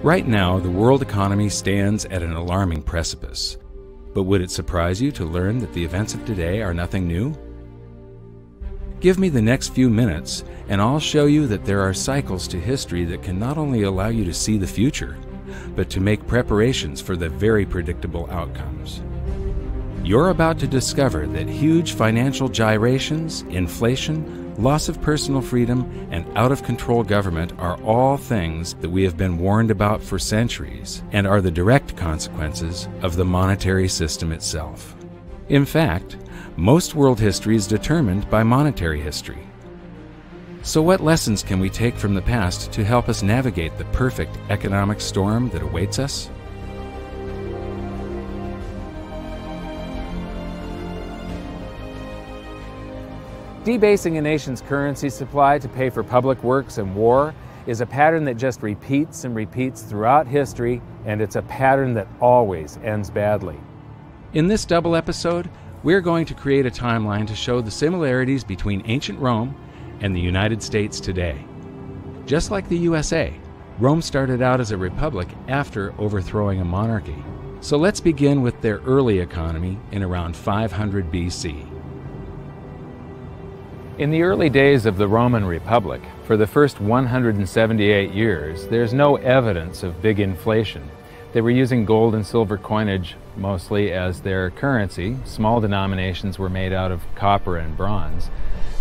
Right now, the world economy stands at an alarming precipice. But would it surprise you to learn that the events of today are nothing new? Give me the next few minutes, and I'll show you that there are cycles to history that can not only allow you to see the future, but to make preparations for the very predictable outcomes. You're about to discover that huge financial gyrations, inflation, loss of personal freedom, and out-of-control government are all things that we have been warned about for centuries and are the direct consequences of the monetary system itself. In fact, most world history is determined by monetary history. So what lessons can we take from the past to help us navigate the perfect economic storm that awaits us? Debasing a nation's currency supply to pay for public works and war is a pattern that just repeats and repeats throughout history, and it's a pattern that always ends badly. In this double episode, we're going to create a timeline to show the similarities between ancient Rome and the United States today. Just like the USA, Rome started out as a republic after overthrowing a monarchy. So let's begin with their early economy in around 500 BC. In the early days of the Roman Republic, for the first 178 years, there's no evidence of big inflation. They were using gold and silver coinage mostly as their currency. Small denominations were made out of copper and bronze.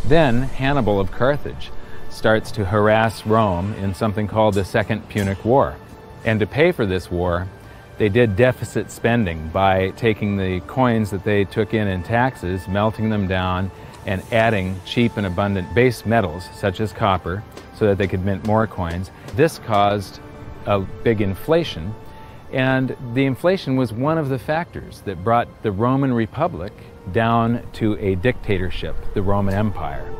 Then Hannibal of Carthage starts to harass Rome in something called the Second Punic War. And to pay for this war, they did deficit spending by taking the coins that they took in taxes, melting them down, and adding cheap and abundant base metals such as copper so that they could mint more coins. This caused a big inflation, and the inflation was one of the factors that brought the Roman Republic down to a dictatorship, the Roman Empire.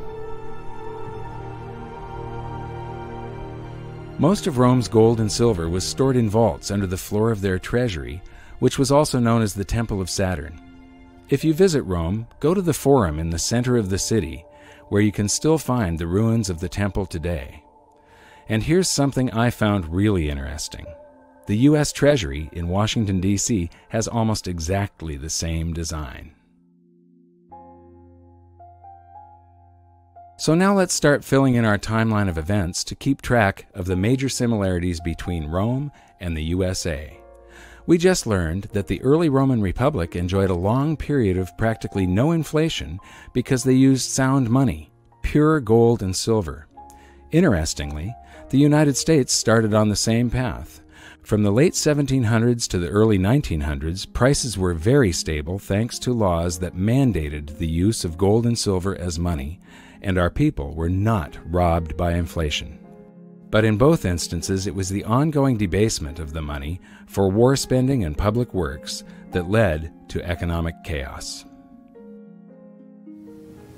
Most of Rome's gold and silver was stored in vaults under the floor of their treasury, which was also known as the Temple of Saturn. If you visit Rome, go to the Forum in the center of the city, where you can still find the ruins of the temple today. And here's something I found really interesting. The U.S. Treasury in Washington, D.C. has almost exactly the same design. So now let's start filling in our timeline of events to keep track of the major similarities between Rome and the USA. We just learned that the early Roman Republic enjoyed a long period of practically no inflation because they used sound money, pure gold and silver. Interestingly, the United States started on the same path. From the late 1700s to the early 1900s, prices were very stable thanks to laws that mandated the use of gold and silver as money, and our people were not robbed by inflation. But in both instances, it was the ongoing debasement of the money for war spending and public works that led to economic chaos.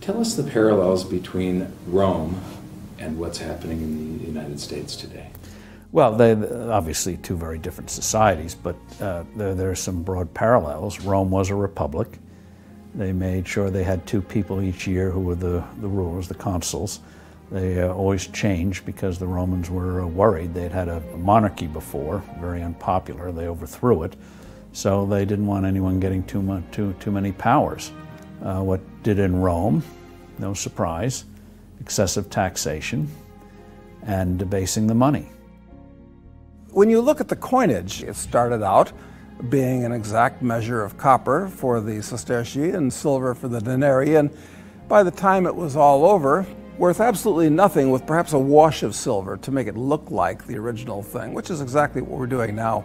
Tell us the parallels between Rome and what's happening in the United States today. Well, they're obviously two very different societies, but there are some broad parallels. Rome was a republic. They made sure they had two people each year who were the rulers, the consuls. They always changed because the Romans were worried. They'd had a monarchy before, very unpopular. They overthrew it, so they didn't want anyone getting too many powers. What did in Rome? No surprise, excessive taxation and debasing the money. When you look at the coinage, it started out being an exact measure of copper for the sestertii and silver for the denarii, and by the time it was all over, worth absolutely nothing with perhaps a wash of silver to make it look like the original thing, which is exactly what we're doing now.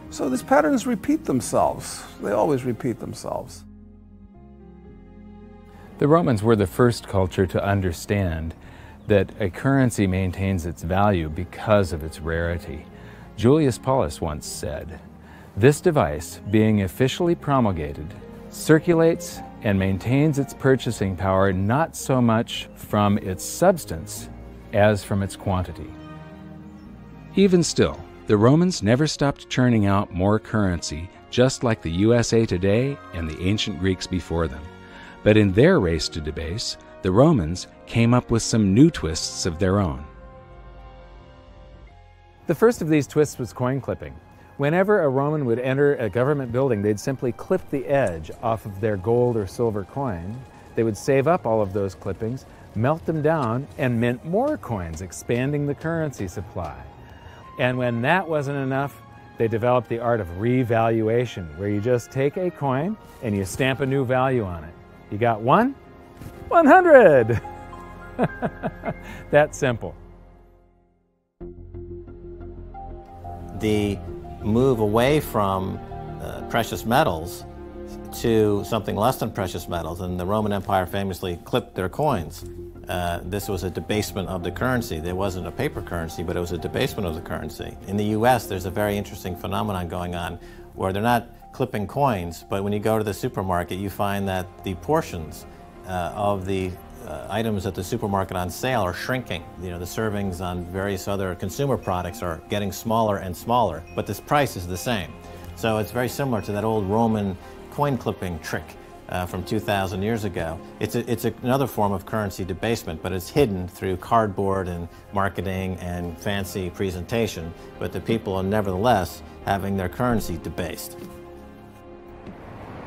So these patterns repeat themselves. They always repeat themselves. The Romans were the first culture to understand that a currency maintains its value because of its rarity. Julius Paulus once said, "This device, being officially promulgated, circulates and maintains its purchasing power not so much from its substance as from its quantity." Even still, the Romans never stopped churning out more currency, just like the USA today and the ancient Greeks before them. But in their race to debase, the Romans came up with some new twists of their own. The first of these twists was coin clipping. Whenever a Roman would enter a government building, they'd simply clip the edge off of their gold or silver coin. They would save up all of those clippings, melt them down, and mint more coins, expanding the currency supply. And when that wasn't enough, they developed the art of revaluation, where you just take a coin and you stamp a new value on it. You got 1? 100! That simple. The move away from precious metals to something less than precious metals, and the Roman Empire famously clipped their coins. This was a debasement of the currency. There wasn't a paper currency, but it was a debasement of the currency. In the US, there's a very interesting phenomenon going on where they're not clipping coins, but when you go to the supermarket, you find that the portions of the items at the supermarket on sale are shrinking. You know, the servings on various other consumer products are getting smaller and smaller, but this price is the same. So it's very similar to that old Roman coin clipping trick from 2,000 years ago. It's another form of currency debasement, but it's hidden through cardboard and marketing and fancy presentation, but the people are nevertheless having their currency debased.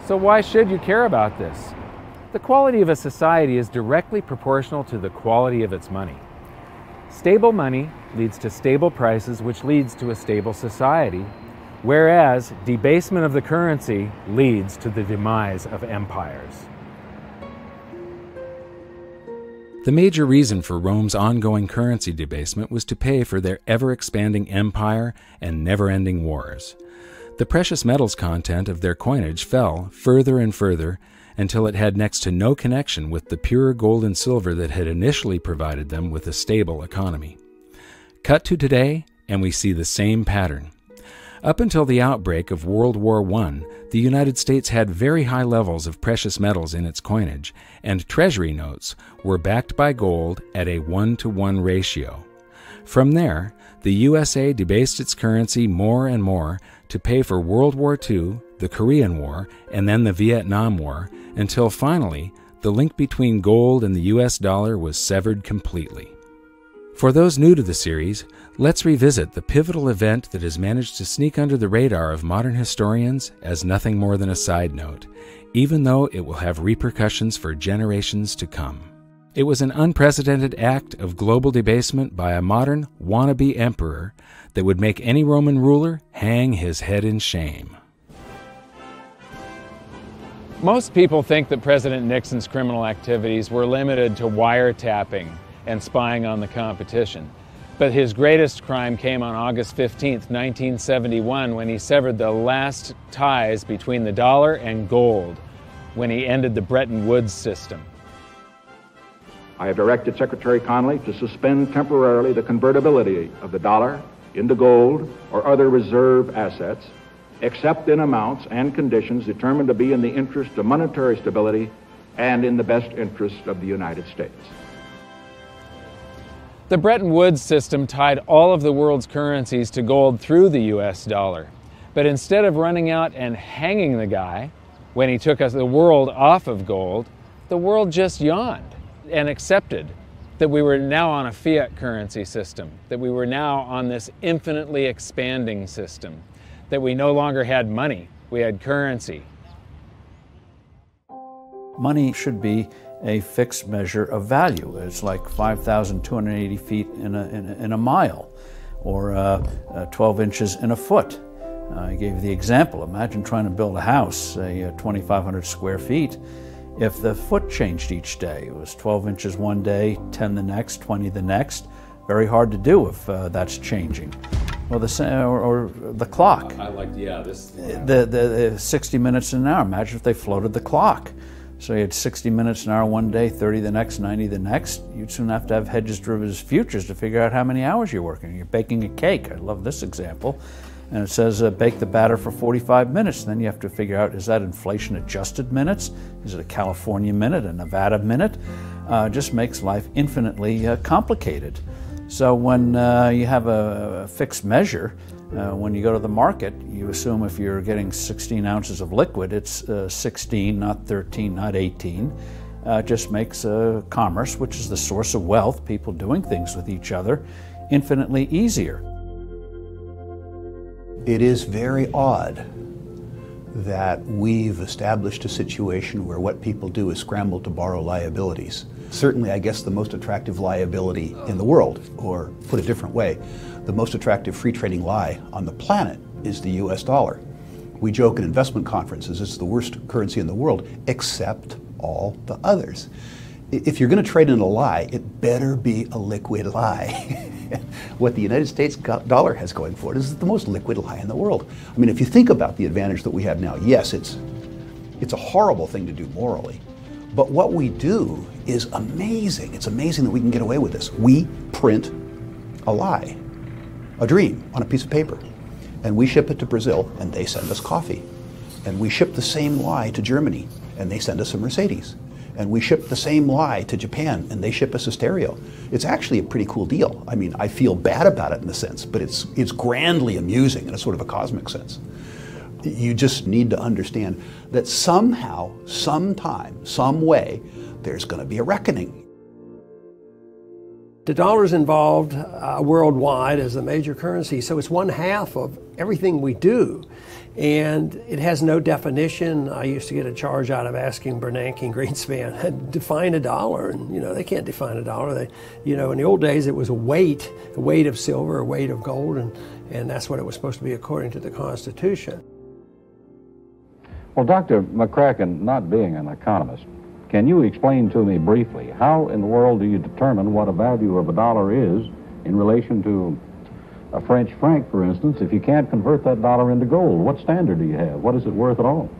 So why should you care about this? The quality of a society is directly proportional to the quality of its money. Stable money leads to stable prices, which leads to a stable society, whereas debasement of the currency leads to the demise of empires. The major reason for Rome's ongoing currency debasement was to pay for their ever-expanding empire and never-ending wars. The precious metals content of their coinage fell further and further until it had next to no connection with the pure gold and silver that had initially provided them with a stable economy. Cut to today, and we see the same pattern. Up until the outbreak of World War I, the United States had very high levels of precious metals in its coinage, and treasury notes were backed by gold at a 1-to-1 ratio. From there, the USA debased its currency more and more to pay for World War II, the Korean War, and then the Vietnam War, until finally the link between gold and the US dollar was severed completely. For those new to the series, let's revisit the pivotal event that has managed to sneak under the radar of modern historians as nothing more than a side note, even though it will have repercussions for generations to come. It was an unprecedented act of global debasement by a modern wannabe emperor that would make any Roman ruler hang his head in shame. Most people think that President Nixon's criminal activities were limited to wiretapping and spying on the competition. But his greatest crime came on August 15th, 1971, when he severed the last ties between the dollar and gold, when he ended the Bretton Woods system. I have directed Secretary Connally to suspend temporarily the convertibility of the dollar into gold or other reserve assets, except in amounts and conditions determined to be in the interest of monetary stability and in the best interest of the United States. The Bretton Woods system tied all of the world's currencies to gold through the US dollar. But instead of running out and hanging the guy when he took the world off of gold, the world just yawned and accepted that we were now on a fiat currency system, that we were now on this infinitely expanding system, that we no longer had money, we had currency. Money should be a fixed measure of value. It's like 5,280 feet in a mile, or 12 inches in a foot. I gave you the example. Imagine trying to build a house, say 2,500 square feet. If the foot changed each day, it was 12 inches one day, 10 the next, 20 the next. Very hard to do if that's changing. Well, or the clock. I like, yeah, this. The 60 minutes an hour. Imagine if they floated the clock. So you had 60 minutes an hour one day, 30 the next, 90 the next. You'd soon have to have hedges, derivatives, futures to figure out how many hours you're working. You're baking a cake. I love this example. And it says bake the batter for 45 minutes. Then you have to figure out, is that inflation adjusted minutes? Is it a California minute, a Nevada minute? Just makes life infinitely complicated. So when you have a fixed measure, when you go to the market, you assume if you're getting 16 ounces of liquid, it's 16, not 13, not 18. Just makes commerce, which is the source of wealth, people doing things with each other, infinitely easier. It is very odd that we've established a situation where what people do is scramble to borrow liabilities. Certainly, I guess, the most attractive liability in the world, or put a different way, the most attractive free trading lie on the planet is the US dollar. We joke in investment conferences it's the worst currency in the world, except all the others. If you're going to trade in a lie, it better be a liquid lie. What the United States dollar has going for it is the most liquid lie in the world. I mean, if you think about the advantage that we have now, yes, it's a horrible thing to do morally, but what we do is amazing. It's amazing that we can get away with this. We print a lie, a dream, on a piece of paper, and we ship it to Brazil, and they send us coffee. And we ship the same lie to Germany, and they send us a Mercedes. And we ship the same lie to Japan, and they ship us a stereo. It's actually a pretty cool deal. I mean, I feel bad about it in a sense, but it's grandly amusing in a sort of a cosmic sense. You just need to understand that somehow, sometime, some way, there's going to be a reckoning. The dollar's involved worldwide as a major currency, so it's 1/2 of everything we do. And it has no definition. I used to get a charge out of asking Bernanke and Greenspan, define a dollar. And, they can't define a dollar. In the old days, it was a weight of silver, a weight of gold, and that's what it was supposed to be according to the Constitution. Well, Dr. McCracken, not being an economist, can you explain to me briefly how in the world do you determine what a value of a dollar is in relation to a French franc, for instance, if you can't convert that dollar into gold? What standard do you have? What is it worth at all?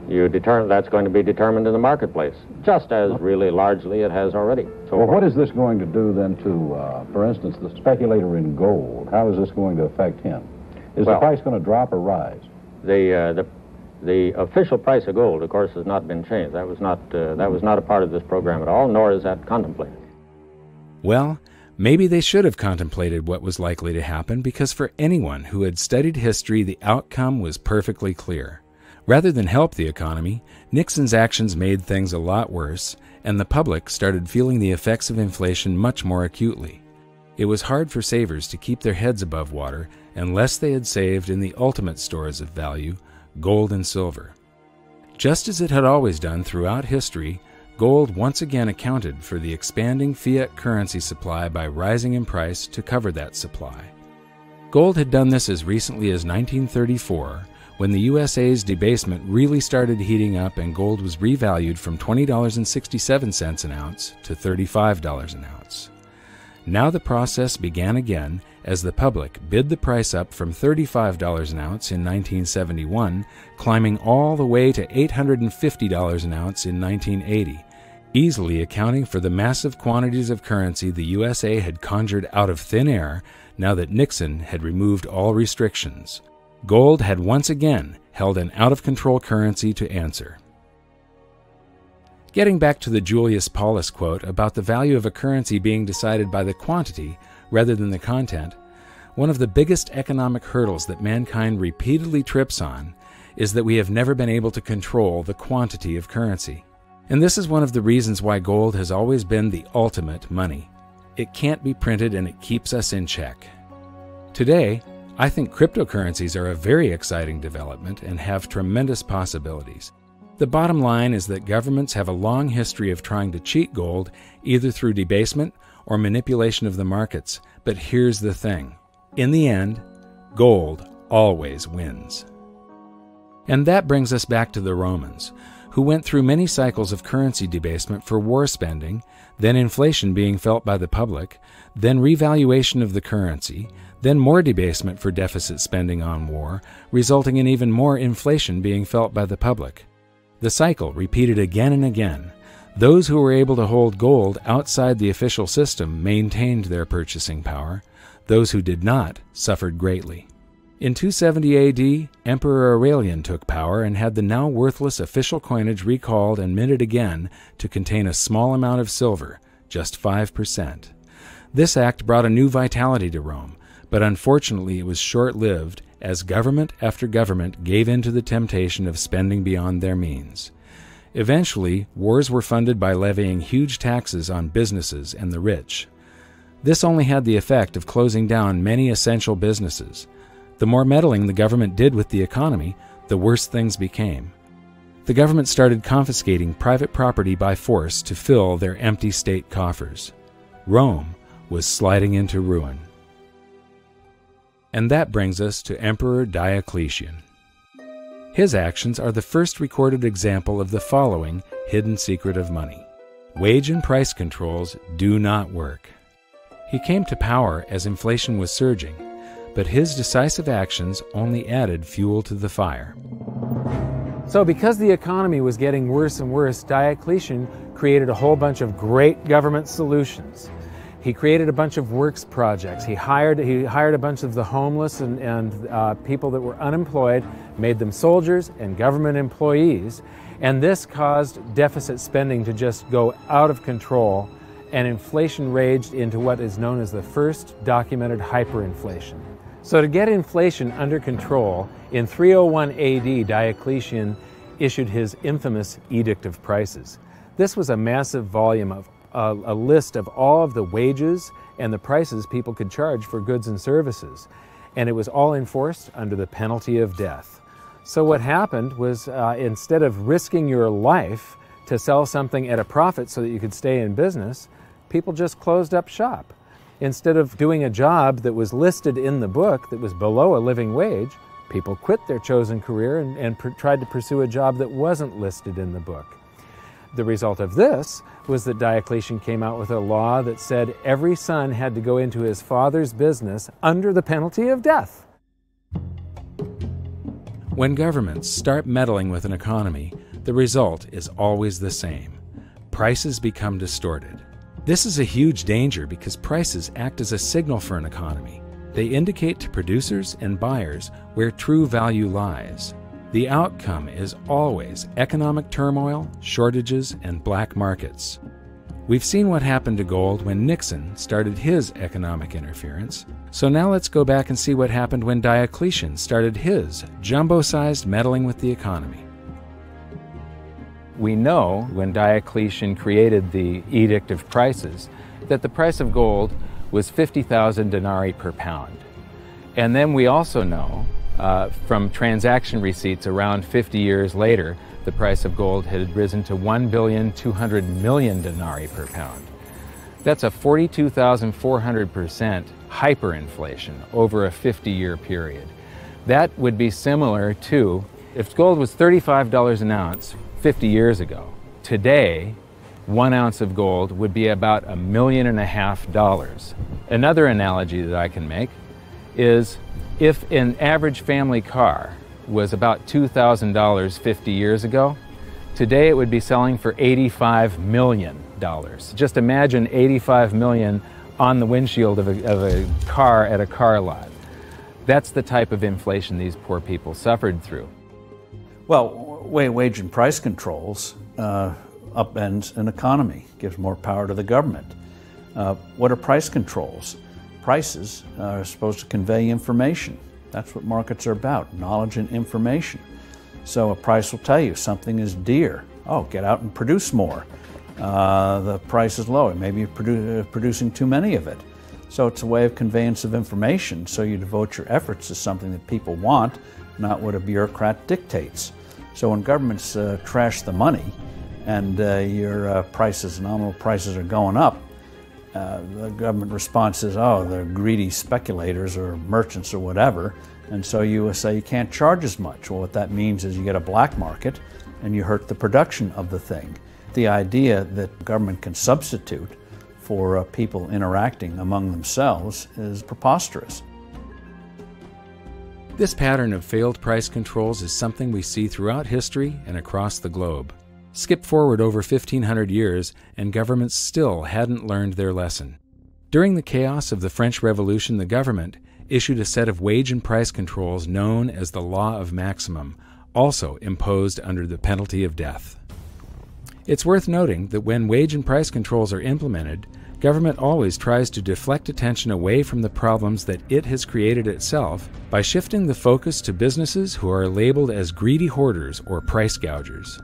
You determine that's going to be determined in the marketplace, just as really largely it has already. So well, what is this going to do then to, for instance, the speculator in gold? How is this going to affect him? Is the price going to drop or rise? The official price of gold, of course, has not been changed. That was not a part of this program at all, nor is that contemplated. Well, maybe they should have contemplated what was likely to happen, because for anyone who had studied history, the outcome was perfectly clear. Rather than help the economy, Nixon's actions made things a lot worse, and the public started feeling the effects of inflation much more acutely. It was hard for savers to keep their heads above water unless they had saved in the ultimate stores of value, gold and silver. Just as it had always done throughout history, gold once again accounted for the expanding fiat currency supply by rising in price to cover that supply. Gold had done this as recently as 1934, when the USA's debasement really started heating up and gold was revalued from $20.67 an ounce to $35 an ounce. Now the process began again as the public bid the price up from $35 an ounce in 1971, climbing all the way to $850 an ounce in 1980, easily accounting for the massive quantities of currency the USA had conjured out of thin air now that Nixon had removed all restrictions. Gold had once again held an out-of-control currency to answer. Getting back to the Julius Paulus quote about the value of a currency being decided by the quantity rather than the content, one of the biggest economic hurdles that mankind repeatedly trips on is that we have never been able to control the quantity of currency. And this is one of the reasons why gold has always been the ultimate money. It can't be printed and it keeps us in check. Today, I think cryptocurrencies are a very exciting development and have tremendous possibilities. The bottom line is that governments have a long history of trying to cheat gold, either through debasement or manipulation of the markets. But here's the thing. In the end, gold always wins. And that brings us back to the Romans, who went through many cycles of currency debasement for war spending, then inflation being felt by the public, then revaluation of the currency, then more debasement for deficit spending on war, resulting in even more inflation being felt by the public. The cycle repeated again and again. Those who were able to hold gold outside the official system maintained their purchasing power. Those who did not suffered greatly. In 270 AD, Emperor Aurelian took power and had the now worthless official coinage recalled and minted again to contain a small amount of silver, just 5%. This act brought a new vitality to Rome, but unfortunately it was short-lived as government after government gave in to the temptation of spending beyond their means. Eventually, wars were funded by levying huge taxes on businesses and the rich. This only had the effect of closing down many essential businesses. The more meddling the government did with the economy, the worse things became. The government started confiscating private property by force to fill their empty state coffers. Rome was sliding into ruin. And that brings us to Emperor Diocletian. His actions are the first recorded example of the following hidden secret of money. Wage and price controls do not work. He came to power as inflation was surging, but his decisive actions only added fuel to the fire. So because the economy was getting worse and worse, Diocletian created a whole bunch of great government solutions. He created a bunch of works projects. He hired a bunch of the homeless and people that were unemployed, made them soldiers and government employees, and this caused deficit spending to just go out of control, and inflation raged into what is known as the first documented hyperinflation. So to get inflation under control, in 301 AD, Diocletian issued his infamous Edict of Prices. This was a massive volume of a list of all of the wages and the prices people could charge for goods and services, and it was all enforced under the penalty of death. So what happened was instead of risking your life to sell something at a profit so that you could stay in business, people just closed up shop. Instead of doing a job that was listed in the book that was below a living wage, people quit their chosen career and tried to pursue a job that wasn't listed in the book. The result of this was that Diocletian came out with a law that said every son had to go into his father's business under the penalty of death. When governments start meddling with an economy, the result is always the same. Prices become distorted. This is a huge danger because prices act as a signal for an economy. They indicate to producers and buyers where true value lies. The outcome is always economic turmoil, shortages, and black markets. We've seen what happened to gold when Nixon started his economic interference, so now let's go back and see what happened when Diocletian started his jumbo-sized meddling with the economy. We know when Diocletian created the Edict of Prices that the price of gold was 50,000 denarii per pound. And then we also know from transaction receipts around 50 years later, the price of gold had risen to 1,200,000,000 denarii per pound. That's a 42,400% hyperinflation over a 50-year period. That would be similar to if gold was $35 an ounce 50 years ago. Today, 1 ounce of gold would be about $1.5 million. Another analogy that I can make is if an average family car was about $2,000 50 years ago, today it would be selling for $85 million. Just imagine $85 million on the windshield of a car at a car lot. That's the type of inflation these poor people suffered through. Well, wage and price controls upends an economy, gives more power to the government. What are price controls? Prices are supposed to convey information. That's what markets are about, knowledge and information. So a price will tell you something is dear. Oh, get out and produce more. The price is low. Maybe you're producing too many of it. So it's a way of conveyance of information. So you devote your efforts to something that people want, not what a bureaucrat dictates. So when governments trash the money and your prices, nominal prices are going up, the government response is, oh, they're greedy speculators or merchants or whatever, and so you say you can't charge as much. Well, what that means is you get a black market and you hurt the production of the thing. The idea that government can substitute for people interacting among themselves is preposterous. This pattern of failed price controls is something we see throughout history and across the globe. Skip forward over 1,500 years, and governments still hadn't learned their lesson. During the chaos of the French Revolution, the government issued a set of wage and price controls known as the Law of Maximum, also imposed under the penalty of death. It's worth noting that when wage and price controls are implemented, government always tries to deflect attention away from the problems that it has created itself by shifting the focus to businesses who are labeled as greedy hoarders or price gougers.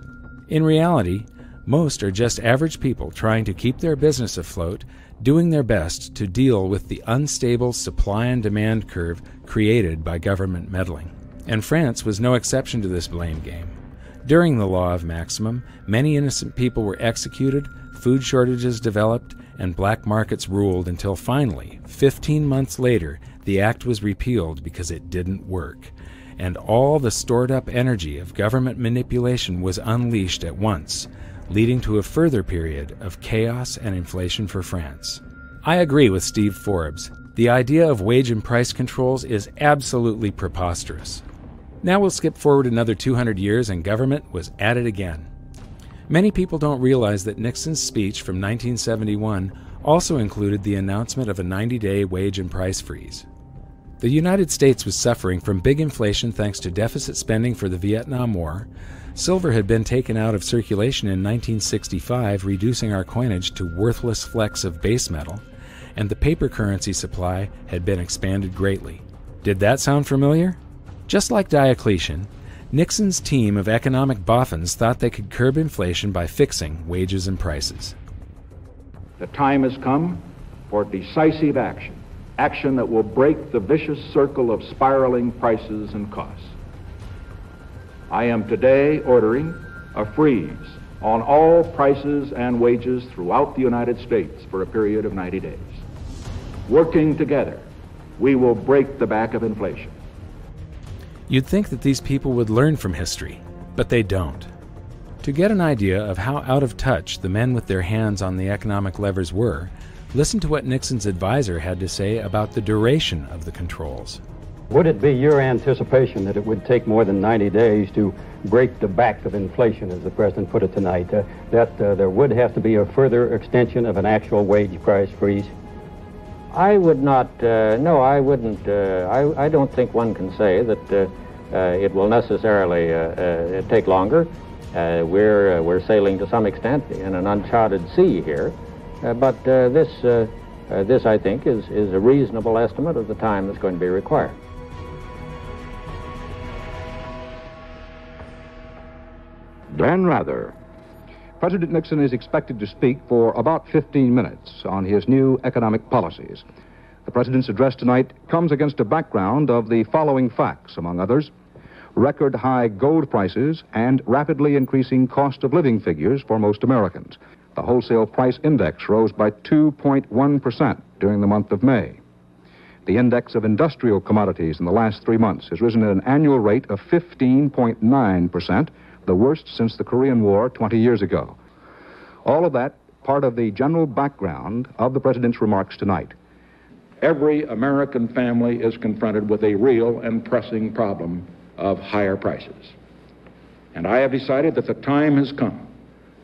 In reality, Most are just average people trying to keep their business afloat, doing their best to deal with the unstable supply and demand curve created by government meddling. And France was no exception to this blame game. During the law of maximum, many innocent people were executed, food shortages developed, and black markets ruled until finally, 15 months later, the act was repealed because it didn't work. And all the stored-up energy of government manipulation was unleashed at once, leading to a further period of chaos and inflation for France. I agree with Steve Forbes. The idea of wage and price controls is absolutely preposterous. Now we'll skip forward another 200 years and government was at it again. Many people don't realize that Nixon's speech from 1971 also included the announcement of a 90-day wage and price freeze. The United States was suffering from big inflation thanks to deficit spending for the Vietnam War. Silver had been taken out of circulation in 1965, reducing our coinage to worthless flecks of base metal, and the paper currency supply had been expanded greatly. Did that sound familiar? Just like Diocletian, Nixon's team of economic boffins thought they could curb inflation by fixing wages and prices. The time has come for decisive action, action that will break the vicious circle of spiraling prices and costs. I am today ordering a freeze on all prices and wages throughout the United States for a period of 90 days. Working together, we will break the back of inflation. You'd think that these people would learn from history, but they don't. To get an idea of how out of touch the men with their hands on the economic levers were, listen to what Nixon's advisor had to say about the duration of the controls. Would it be your anticipation that it would take more than 90 days to break the back of inflation, as the President put it tonight, that there would have to be a further extension of an actual wage price freeze? I would not, no, I wouldn't. I don't think one can say that it will necessarily take longer. We're sailing to some extent in an uncharted sea here, but this, I think, is a reasonable estimate of the time that's going to be required. Dan Rather. President Nixon is expected to speak for about 15 minutes on his new economic policies. The President's address tonight comes against a background of the following facts, among others: record high gold prices and rapidly increasing cost of living figures for most Americans. The wholesale price index rose by 2.1% during the month of May. The index of industrial commodities in the last 3 months has risen at an annual rate of 15.9%, the worst since the Korean War 20 years ago. All of that part of the general background of the President's remarks tonight. Every American family is confronted with a real and pressing problem of higher prices. And I have decided that the time has come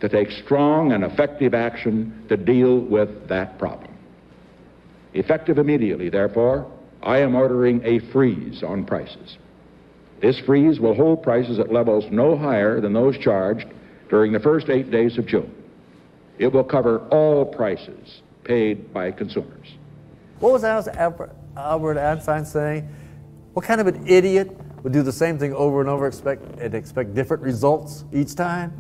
to take strong and effective action to deal with that problem. Effective immediately, therefore, I am ordering a freeze on prices. This freeze will hold prices at levels no higher than those charged during the first 8 days of June. It will cover all prices paid by consumers. What was Albert Einstein saying? What kind of an idiot would do the same thing over and over and expect different results each time?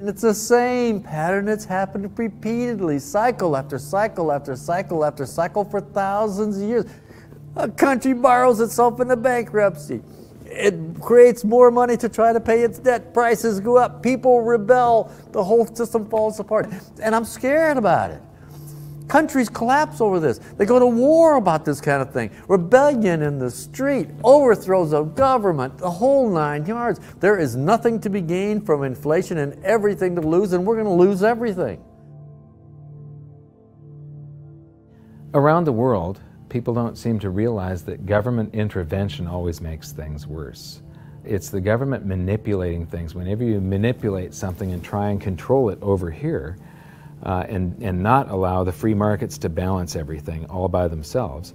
And it's the same pattern that's happened repeatedly, cycle after cycle after cycle after cycle for thousands of years. A country borrows itself into bankruptcy. It creates more money to try to pay its debt. Prices go up. People rebel. The whole system falls apart. And I'm scared about it. Countries collapse over this. They go to war about this kind of thing. Rebellion in the street, overthrows of government, the whole 9 yards. There is nothing to be gained from inflation and everything to lose, and we're going to lose everything. Around the world, people don't seem to realize that government intervention always makes things worse. It's the government manipulating things. Whenever you manipulate something and try and control it over here, and not allow the free markets to balance everything all by themselves,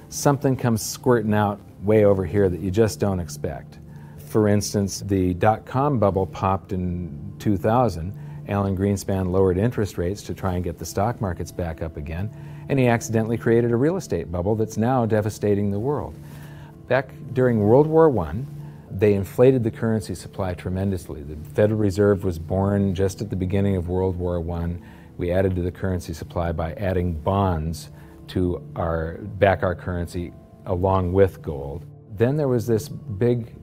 something comes squirting out way over here that you just don't expect. For instance, the dot-com bubble popped in 2000. Alan Greenspan lowered interest rates to try and get the stock markets back up again, and he accidentally created a real estate bubble that's now devastating the world. Back during World War I, They inflated the currency supply tremendously. The Federal Reserve was born just at the beginning of World War I. We added to the currency supply by adding bonds to back our currency along with gold. Then there was this big,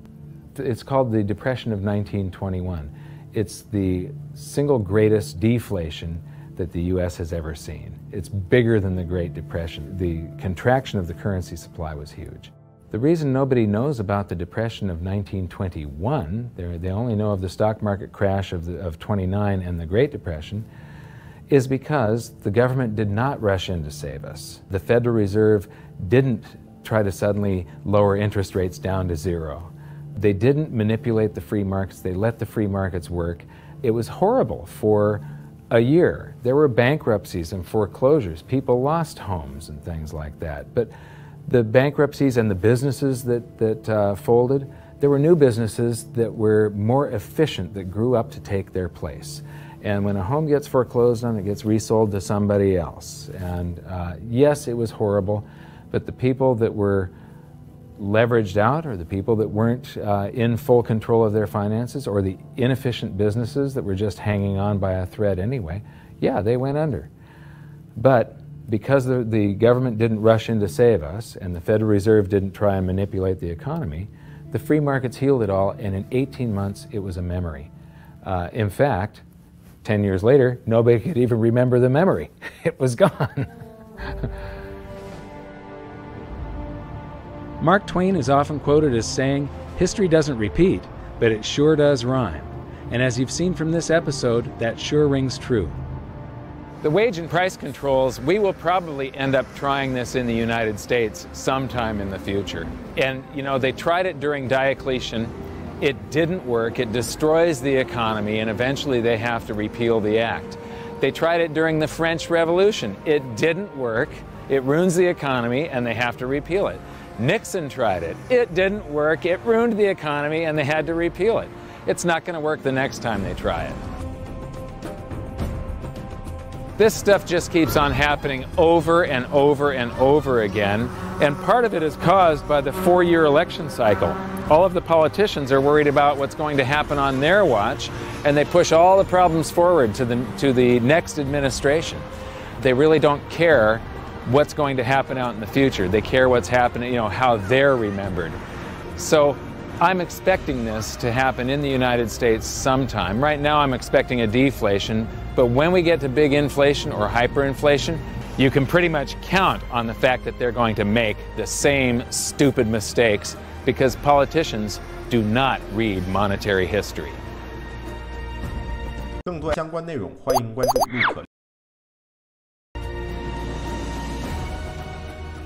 it's called the Depression of 1921. It's the single greatest deflation that the U.S. has ever seen. It's bigger than the Great Depression. The contraction of the currency supply was huge. The reason nobody knows about the Depression of 1921, they only know of the stock market crash of 29 and the Great Depression, is because the government did not rush in to save us. The Federal Reserve didn't try to suddenly lower interest rates down to zero. They didn't manipulate the free markets. They let the free markets work. It was horrible for a year. There were bankruptcies and foreclosures. People lost homes and things like that. But the bankruptcies and the businesses that folded, there were new businesses that were more efficient, that grew up to take their place. And when a home gets foreclosed on, it gets resold to somebody else. And yes, it was horrible, but the people that were leveraged out, or the people that weren't in full control of their finances, or the inefficient businesses that were just hanging on by a thread anyway, yeah, they went under. But because the government didn't rush in to save us, and the Federal Reserve didn't try and manipulate the economy, the free markets healed it all, and in 18 months it was a memory. In fact, 10 years later, nobody could even remember the memory. It was gone. Mark Twain is often quoted as saying, "History doesn't repeat, but it sure does rhyme." And as you've seen from this episode, that sure rings true. The wage and price controls, we will probably end up trying this in the United States sometime in the future. And, you know, they tried it during Diocletian. It didn't work. It destroys the economy, and eventually they have to repeal the act. They tried it during the French Revolution. It didn't work. It ruins the economy, and they have to repeal it. Nixon tried it. It didn't work. It ruined the economy, and they had to repeal it. It's not going to work the next time they try it. This stuff just keeps on happening over and over and over again, and part of it is caused by the 4-year election cycle. All of the politicians are worried about what's going to happen on their watch, and they push all the problems forward to the next administration. They really don't care what's going to happen out in the future. They care what's happening, you know, how they're remembered. So I'm expecting this to happen in the United States sometime. Right now I'm expecting a deflation, but when we get to big inflation or hyperinflation, you can pretty much count on the fact that they're going to make the same stupid mistakes, because politicians do not read monetary history. 更多相关内容，欢迎关注陆可。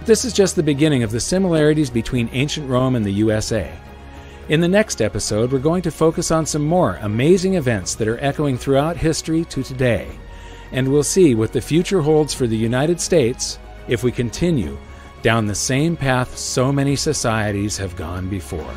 This is just the beginning of the similarities between ancient Rome and the USA. In the next episode, we're going to focus on some more amazing events that are echoing throughout history to today. And we'll see what the future holds for the United States if we continue down the same path so many societies have gone before.